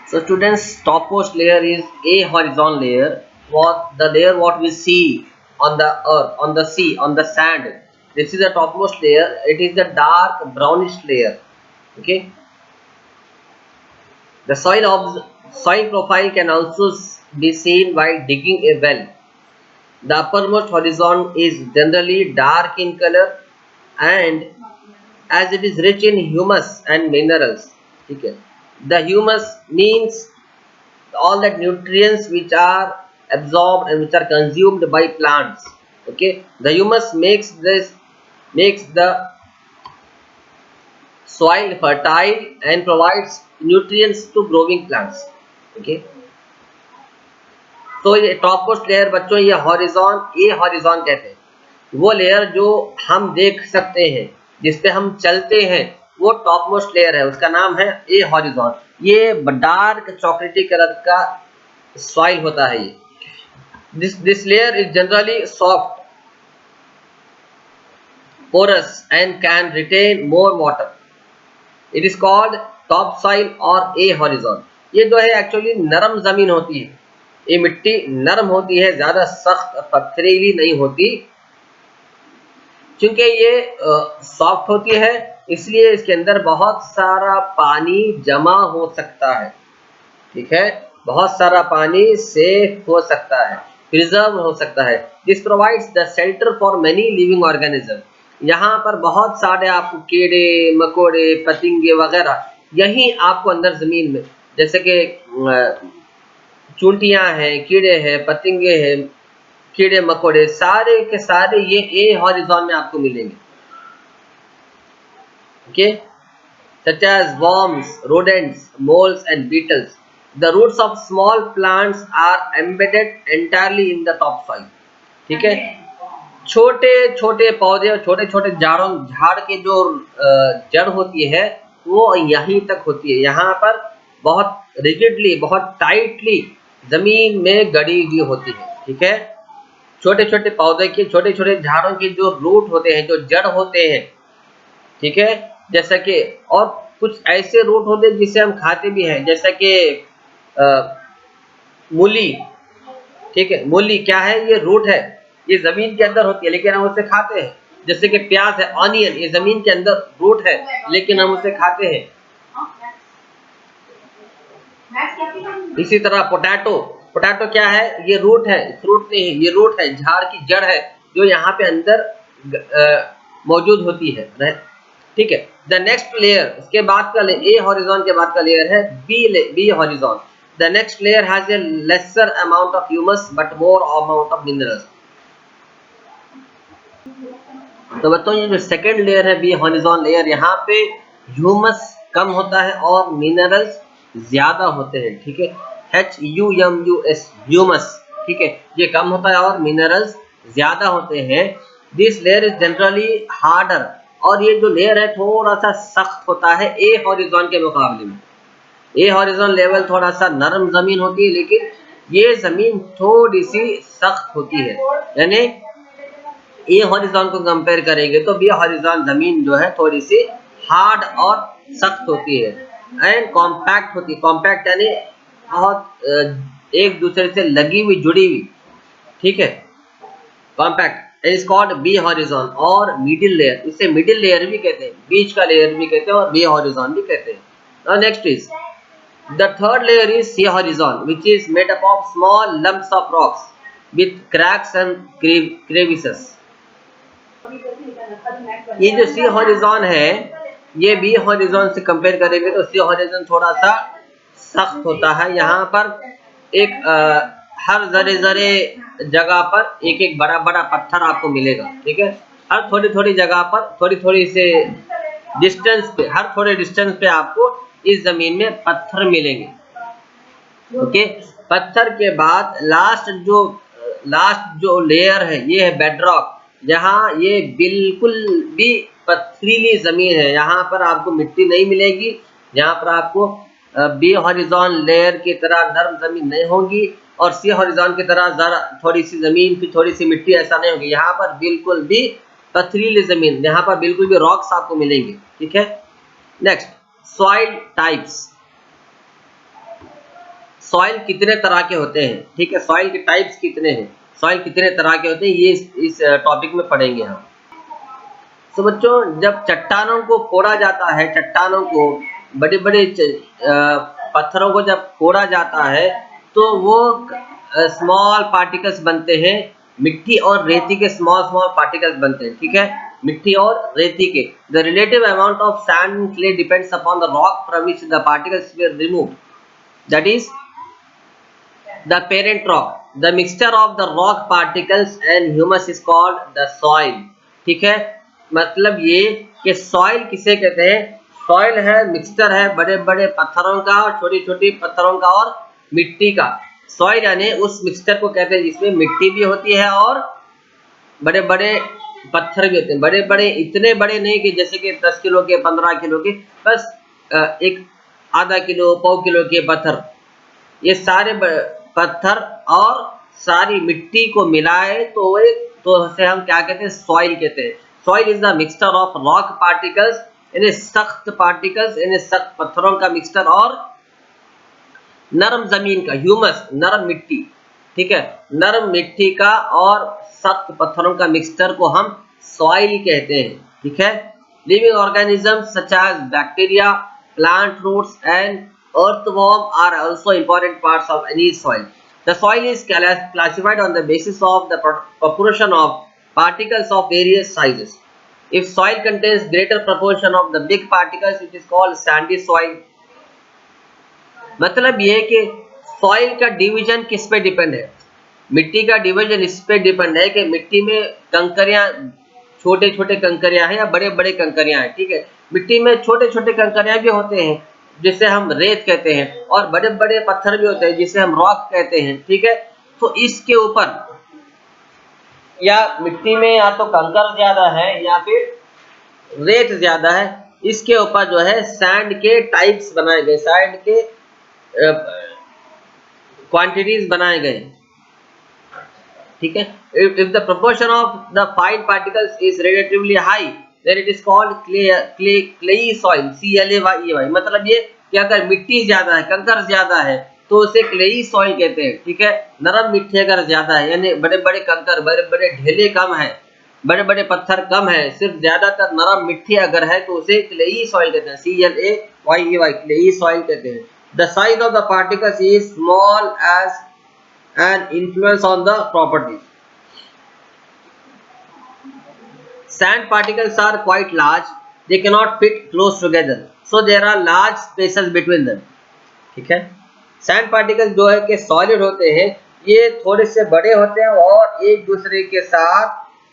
So students, topmost layer is a horizontal layer. What the layer what we see on the earth, on the sea, on the sand. This is the topmost layer. It is the dark brownish layer. Okay. The soil profile can also be seen while digging a well. The uppermost horizon is generally dark in color and as it is rich in humus and minerals. Okay. The humus means all that nutrients which are absorbed and which are consumed by plants. Okay, the humus makes the soil fertile and provides nutrients to growing plants. Okay, तो ये top most layer बच्चों ये horizon ए horizon कहते हैं। वो layer जो हम देख सकते हैं जिसपे हम चलते हैं वो टॉप मोस्ट लेयर है, उसका नाम है ए हॉरिजॉन। ये डार्क चॉकलेटी कलर का सॉइल होता है। ये this layer is generally soft, porous and can retain more water. It is called topsoil or a horizon. ये जो है एक्चुअली नरम जमीन होती है, ये मिट्टी नरम होती है, ज्यादा सख्त पथरीली नहीं होती। क्योंकि ये सॉफ्ट होती है इसलिए इसके अंदर बहुत सारा पानी जमा हो सकता है। ठीक है, बहुत सारा पानी सेफ हो सकता है, प्रिजर्व हो सकता है। This provides the shelter for many living organism. यहाँ पर बहुत सारे आपको कीड़े मकोड़े पतंगे वगैरह यही आपको अंदर जमीन में, जैसे कि चूंटियां हैं, कीड़े हैं, पतंगे हैं, कीड़े मकोड़े सारे के सारे ये ए हॉरिजॉन में आपको मिलेंगे। Okay, such as worms, rodents, moles and beetles. The roots of small plants are embedded entirely in the topsoil. ठीक है, छोटे छोटे पौधे और छोटे छोटे झाड़ के जो जड़ होती है वो यहीं तक होती है। यहाँ पर बहुत रिजिडली, बहुत टाइटली जमीन में गड़ी हुई होती है। ठीक है, छोटे छोटे पौधे के, छोटे छोटे झाड़ों के जो रूट होते हैं, जो जड़ होते हैं, ठीक है, जैसा कि और कुछ ऐसे रूट होते हैं जिसे हम खाते भी हैं, जैसा कि मूली। ठीक है, मूली क्या है? ये रूट है, ये जमीन के अंदर होती है लेकिन हम उसे खाते हैं। जैसे कि प्याज है, ऑनियन, ये जमीन के अंदर रूट है लेकिन हम उसे खाते हैं। इसी तरह पोटैटो, पोटैटो क्या है? ये रूट है, फ्रूट नहीं है, ये रूट है, झाड़ की जड़ है जो यहाँ पे अंदर मौजूद होती है। ठीक है, द नेक्स्ट लेयर, उसके बाद का ए हॉरिजॉन के बाद का लेयर है B horizon. The next layer has a lesser amount of humus but more amount of minerals. तो बच्चों ये जो सेकंड लेयर है बी हॉरिजॉन लेयर, यहाँ पे ह्यूमस कम होता है और मिनरल्स ज्यादा होते हैं। ठीक है, HUMUS ह्यूमस, ठीक है, ये कम होता है और मिनरल्स ज्यादा होते हैं। This layer is generally harder, और ये जो लेयर है थोड़ा सा सख्त होता है ए हॉरिजॉन के मुकाबले में। ए हॉरिजॉन लेवल थोड़ा सा नरम जमीन होती है लेकिन ये जमीन थोड़ी सी सख्त होती है। यानी ए हॉरिजॉन को कंपेयर करेंगे तो बी हॉरिजॉन जमीन जो है थोड़ी सी हार्ड और सख्त होती है एंड कॉम्पैक्ट होती है। कॉम्पैक्ट यानी बहुत एक दूसरे से लगी हुई, जुड़ी हुई। ठीक है, compact is called B horizon और मिडिल लेयर, इसे मिडिल लेयर भी कहते हैं, बीच का लेयर भी कहते हैं और बी हॉरिजॉन भी कहते हैं। Now next is the third layer is C horizon which is made up of small lumps of rocks with cracks and crevices. ये जो सी हॉरिजॉन है ये बी हॉरिजॉन से कंपेयर करेंगे तो सी हॉरिजॉन थोड़ा सा सख्त होता है। यहाँ पर एक हर जरे जरे जगह पर एक एक बड़ा बड़ा पत्थर आपको मिलेगा। ठीक है, हर थोड़ी थोड़ी जगह पर थोड़ी थोड़ी से डिस्टेंस पे, हर थोड़े डिस्टेंस पे आपको इस जमीन में पत्थर मिलेंगे। ओके, पत्थर के बाद लास्ट जो लेयर है ये है बेडरॉक, जहाँ ये बिल्कुल भी पथरीली जमीन है, यहाँ पर आपको मिट्टी नहीं मिलेगी, यहाँ पर आपको बी हॉरिजॉन लेयर की तरह नरम जमीन नहीं होगी और सी हॉरिजॉन की तरह जरा थोड़ी सी जमीन की थोड़ी सी मिट्टी ऐसा नहीं होगी। यहाँ पर बिल्कुल भी पथरीली जमीन, यहाँ पर बिल्कुल भी रॉक्स आपको मिलेंगे। ठीक है, नेक्स्ट सॉइल टाइप्स। सॉइल कितने तरह के होते हैं, ठीक है, सॉइल के टाइप्स कितने हैं, सॉइल कितने तरह के होते हैं, ये इस टॉपिक में पढ़ेंगे हम। तो बच्चों जब चट्टानों को फोड़ा जाता है, चट्टानों को बड़े बड़े पत्थरों को जब फोड़ा जाता है तो वो स्मॉल पार्टिकल्स बनते हैं, मिट्टी और रेती के स्मॉल स्मॉल पार्टिकल्स बनते हैं, ठीक है, मिट्टी और रेती के। The relative amount of sand and clay depends upon the rock from which the particles were removed, that is the parent rock. The mixture of the rock particles and humus is called the soil, ठीक है, मतलब ये कि soil किसे कहते हैं, soil है mixture है बड़े बड़े पत्थरों का और छोटी छोटी पत्थरों का और मिट्टी का। सॉइल यानी उस मिक्सचर को कहते हैं जिसमें मिट्टी भी होती है और बड़े बड़े पत्थर भी होते हैं, बड़े बड़े इतने बड़े नहीं कि जैसे कि 10 किलो के 15 किलो के, बस एक आधा किलो पाव किलो के पत्थर, ये सारे पत्थर और सारी मिट्टी को मिलाए तो उसे हम क्या कहते हैं, सॉइल कहते हैं। Soil is the mixture of rock particles, यानी सख्त पार्टिकल्स यानी सख्त पत्थरों का मिक्सचर और नरम जमीन का ह्यूमस, नरम मिट्टी, ठीक है, नरम मिट्टी का और सख्त पत्थरों का मिक्सचर को हम सॉइल कहते हैं, ठीक है। Living organisms such as bacteria, plant roots and earthworm are also important parts of any soil. The soil is classified on the basis of the proportion of particles of various sizes. If soil contains greater proportion of the big particles, it is called sandy soil. मतलब ये कि soil का division किस पे depend है, मिट्टी का division इस पे डिपेंड है कि मिट्टी में कंकरियां, छोटे छोटे कंकरियां हैं या बड़े बड़े कंकरियां हैं, ठीक है। मिट्टी में छोटे छोटे कंकरियां भी होते हैं जिसे हम रेत कहते हैं और बड़े बड़े पत्थर भी होते हैं जिसे हम रॉक कहते हैं, ठीक है। तो इसके ऊपर या मिट्टी में या तो कंकर ज्यादा है या फिर रेत ज्यादा है, इसके ऊपर जो है सैंड के टाइप्स बनाए गए, सैंड के क्वांटिटीज बनाए गए, ठीक है। If the proportion of the fine particles is relatively high, then it is called clayey soil, CLAY, मतलब ये कि अगर मिट्टी ज्यादा है, कंकर ज्यादा है तो उसे क्लेई सॉइल कहते हैं, ठीक है। नरम मिट्टी अगर ज्यादा है यानी बड़े बड़े कंकर, बड़े बड़े ढेले कम है, बड़े बड़े पत्थर कम है, सिर्फ ज्यादातर नरम मिट्टी अगर है तो उसे क्लेई सॉइल कहते हैं, CLAY, क्लेई सॉइल कहते हैं। The size of the particles is small as an influence on the properties. Sand particles are quite large, they cannot fit close together, so there are large spaces between them, ठीक है। Sand particles जो है कि solid होते हैं, ये थोड़े से बड़े होते हैं और एक दूसरे के साथ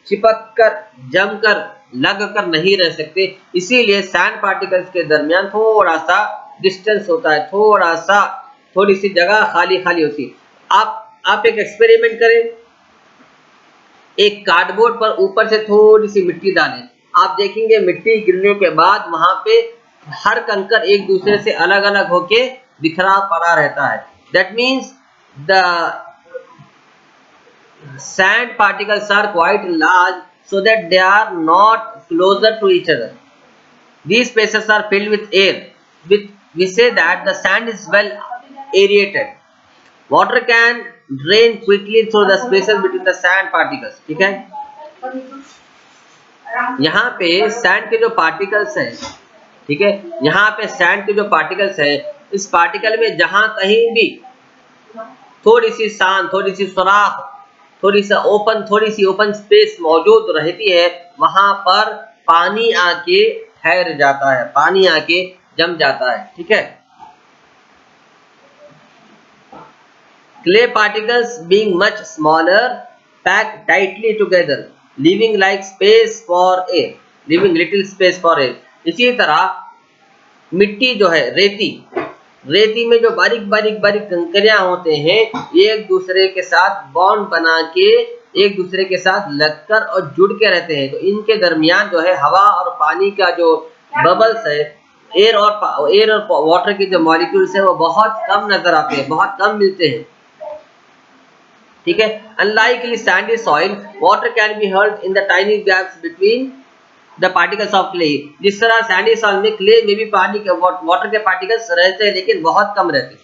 चिपक कर, जमकर, लग कर नहीं रह सकते, इसीलिए सैंड पार्टिकल्स के दरमियान थोड़ा सा डिस्टेंस होता है, थोड़ी सी जगह खाली खाली होती है। आप एक एक्सपेरिमेंट करें, एक कार्डबोर्ड पर ऊपर से थोड़ी सी मिट्टी डालें, आप देखेंगे मिट्टी गिरने के बाद वहां पे हर कंकर एक दूसरे से अलग अलग होके बिखरा पड़ा रहता है। That means the sand particles are quite large so that they are not closer to each other. These spaces are filled with air. We say that the sand is well aerated. Water can drain quickly through the spaces between the sand particles, ठीक है। यहाँ पे sand के जो particles हैं, ठीक है, यहाँ पे सैंड के जो पार्टिकल्स हैं, इस पार्टिकल में जहां कहीं भी थोड़ी सी शान, थोड़ी सी सुराख, थोड़ी सी ओपन स्पेस मौजूद रहती है, वहां पर पानी आके ठहर जाता है, पानी आके जम जाता है, ठीक है। Clay particles being much smaller pack tightly together, leaving little space for air. इसी तरह मिट्टी जो है, रेती में जो बारीक कंकरियां होते हैं, ये एक दूसरे के साथ बॉन्ड बना के एक दूसरे के साथ लगकर और जुड़ के रहते हैं, तो इनके दरमियान जो है हवा और पानी का जो बबल्स है, एयर और वाटर के जो मॉलिक्यूल्स है वो बहुत कम नजर आते हैं, बहुत कम मिलते हैं, ठीक है। Unlikely sandy soil, water can be held in the tiny gaps between the particles of clay. जिस तरह सैंडी सॉइल में क्ले में भी पानी के वाटर के पार्टिकल्स रहते हैं लेकिन बहुत कम रहते हैं।